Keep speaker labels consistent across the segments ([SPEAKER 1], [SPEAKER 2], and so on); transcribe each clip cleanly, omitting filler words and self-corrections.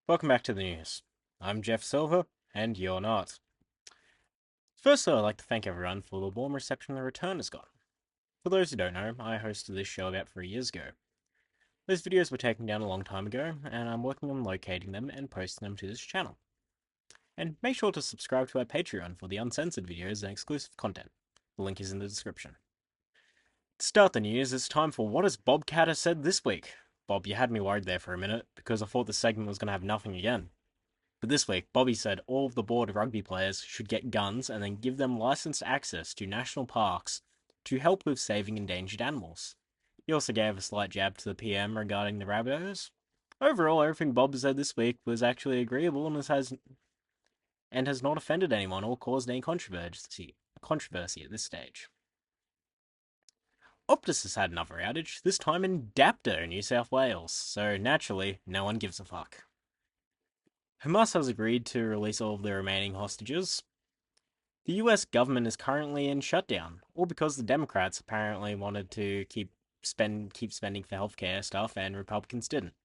[SPEAKER 1] Welcome back to the news. I'm Geoff Silver, and you're not. First, I'd like to thank everyone for the warm reception the return has gotten. For those who don't know, I hosted this show about 3 years ago. Those videos were taken down a long time ago, and I'm working on locating them and posting them to this channel. And make sure to subscribe to our Patreon for the uncensored videos and exclusive content. The link is in the description. To start the news, it's time for What Has Bobcat has said this week. Bob, you had me worried there for a minute, because I thought the segment was going to have nothing again. But this week, Bobby said all of the board of rugby players should get guns and then give them licensed access to national parks to help with saving endangered animals. He also gave a slight jab to the PM regarding the Rabbitohs. Overall, everything Bob said this week was actually agreeable and has not offended anyone or caused any controversy at this stage. Optus has had another outage, this time in Dapto, New South Wales, so naturally, no one gives a fuck. Hamas has agreed to release all of the remaining hostages. The US government is currently in shutdown, all because the Democrats apparently wanted to keep spending for healthcare stuff and Republicans didn't.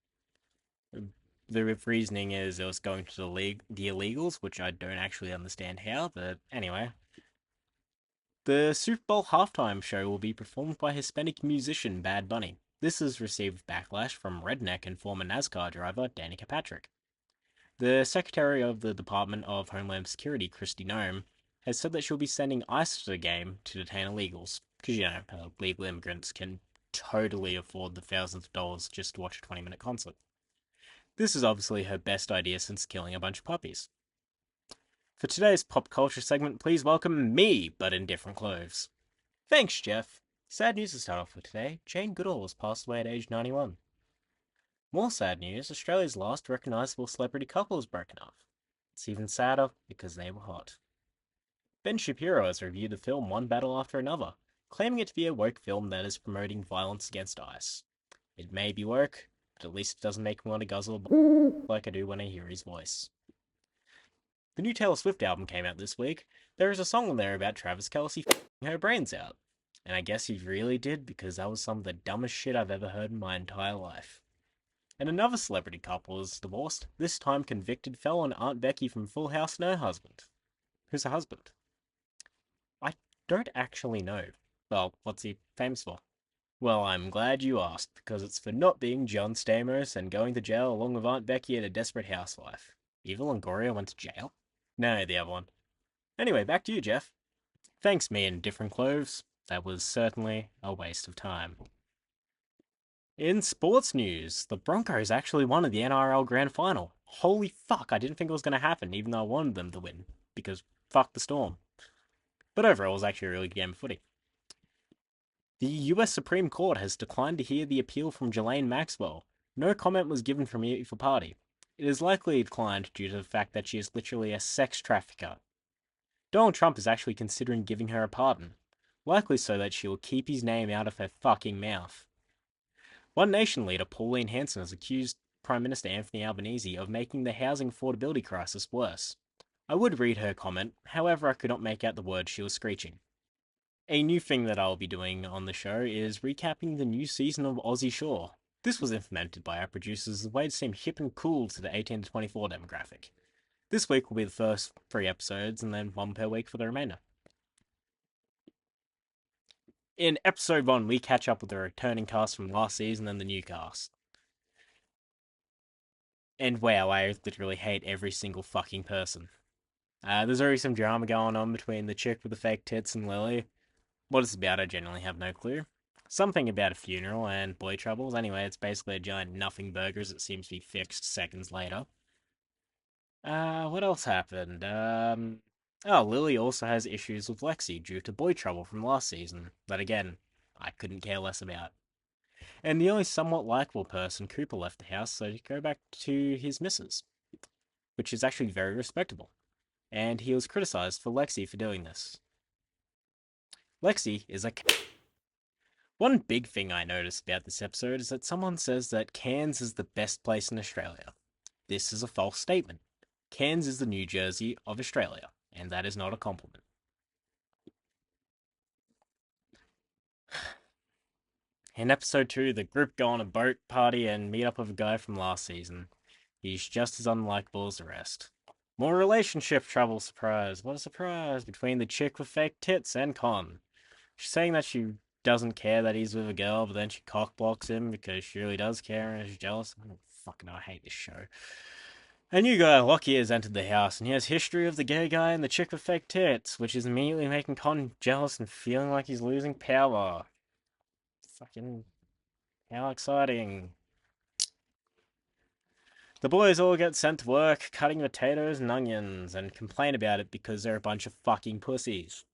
[SPEAKER 1] The reasoning is it was going to the illegals, which I don't actually understand how, but anyway. The Super Bowl halftime show will be performed by Hispanic musician Bad Bunny. This has received backlash from redneck and former NASCAR driver Danica Patrick. The Secretary of the Department of Homeland Security, Kristi Noem, has said that she'll be sending ICE to the game to detain illegals. Because, legal immigrants can totally afford the thousands of dollars just to watch a 20-minute concert. This is obviously her best idea since killing a bunch of puppies. For today's pop culture segment, please welcome me, but in different clothes. Thanks, Geoff. Sad news to start off with today. Jane Goodall has passed away at age 91. More sad news, Australia's last recognisable celebrity couple has broken up. It's even sadder because they were hot. Ben Shapiro has reviewed the film one battle after another, claiming it to be a woke film that is promoting violence against ICE. It may be woke, but at least it doesn't make me want to guzzle like I do when I hear his voice. The new Taylor Swift album came out this week. There is a song on there about Travis Kelce her brains out. And I guess he really did because that was some of the dumbest shit I've ever heard in my entire life. And another celebrity couple is divorced, this time convicted felon Aunt Becky from Full House and her husband. Who's her husband? I don't actually know. Well, what's he famous for? Well, I'm glad you asked, because it's for not being John Stamos and going to jail along with Aunt Becky and a desperate housewife. Eva Longoria went to jail? No, the other one. Anyway, back to you, Geoff. Thanks, me in different clothes. That was certainly a waste of time. In sports news, the Broncos actually won at the NRL Grand Final. Holy fuck, I didn't think it was going to happen, even though I wanted them to win, because fuck the Storm. But overall, it was actually a really good game of footy. The US Supreme Court has declined to hear the appeal from Ghislaine Maxwell. No comment was given from either party. It is likely declined due to the fact that she is literally a sex trafficker. Donald Trump is actually considering giving her a pardon, likely so that she will keep his name out of her fucking mouth. One Nation leader Pauline Hanson has accused Prime Minister Anthony Albanese of making the housing affordability crisis worse. I would read her comment, however I could not make out the words she was screeching. A new thing that I'll be doing on the show is recapping the new season of Aussie Shore. This was implemented by our producers as a way to seem hip and cool to the 18 to 24 demographic. This week will be the first 3 episodes, and then one per week for the remainder. In episode 1, we catch up with the returning cast from last season and the new cast. And wow, I literally hate every single fucking person. There's already some drama going on between the chick with the fake tits and Lily. What it's about, I genuinely have no clue. Something about a funeral and boy troubles. Anyway, it's basically a giant nothing burgers that seems to be fixed seconds later. What else happened? Lily also has issues with Lexi due to boy trouble from last season. But again, I couldn't care less about. And the only somewhat likable person, Cooper, left the house so he could go back to his missus, which is actually very respectable. And he was criticized for Lexi for doing this. Lexi is a. One big thing I noticed about this episode is that someone says that Cairns is the best place in Australia. This is a false statement. Cairns is the New Jersey of Australia, and that is not a compliment. In episode 2, the group go on a boat party and meet up with a guy from last season. He's just as unlikable as the rest. More relationship trouble, surprise. What a surprise, between the chick with fake tits and Con. She's saying that she doesn't care that he's with a girl, but then she cockblocks him because she really does care and is jealous. I hate this show. A new guy, Lockie, has entered the house, and he has history of the gay guy and the chick with fake tits, which is immediately making Con jealous and feeling like he's losing power. Fucking, how exciting. The boys all get sent to work cutting potatoes and onions and complain about it because they're a bunch of fucking pussies.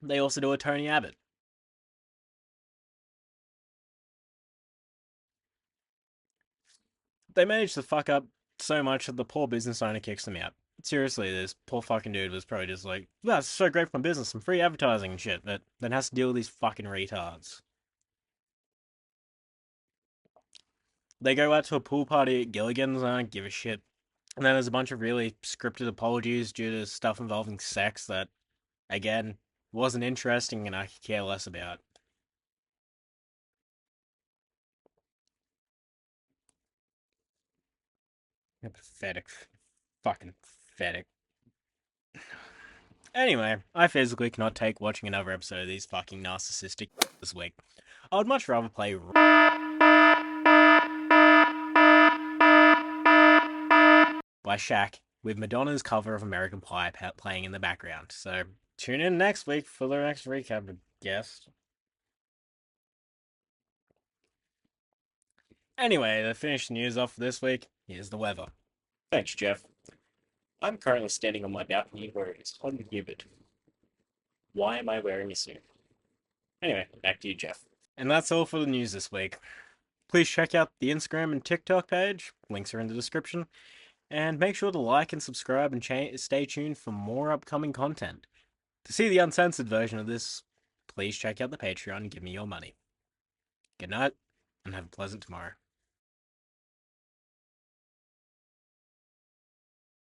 [SPEAKER 1] They also do a Tony Abbott. They manage to fuck up so much that the poor business owner kicks them out. Seriously, this poor fucking dude was probably just like, "Wow, it's so great for my business, some free advertising and shit," but then has to deal with these fucking retards. They go out to a pool party at Gilligan's, and I don't give a shit. And then there's a bunch of really scripted apologies due to stuff involving sex that, again, wasn't interesting and I could care less about. Pathetic. Fucking pathetic. Anyway, I physically cannot take watching another episode of these fucking narcissistic this week. I would much rather play by Shaq with Madonna's cover of American Pie playing in the background. So tune in next week for the next recap, I guess. Anyway, to finish the news off for this week, here's the weather. Thanks, Geoff. I'm currently standing on my balcony where it is hot and humid. Why am I wearing a suit? Anyway, back to you, Geoff. And that's all for the news this week. Please check out the Instagram and TikTok page. Links are in the description. And make sure to like and subscribe and stay tuned for more upcoming content. To see the uncensored version of this, please check out the Patreon and give me your money. Good night, and have a pleasant tomorrow.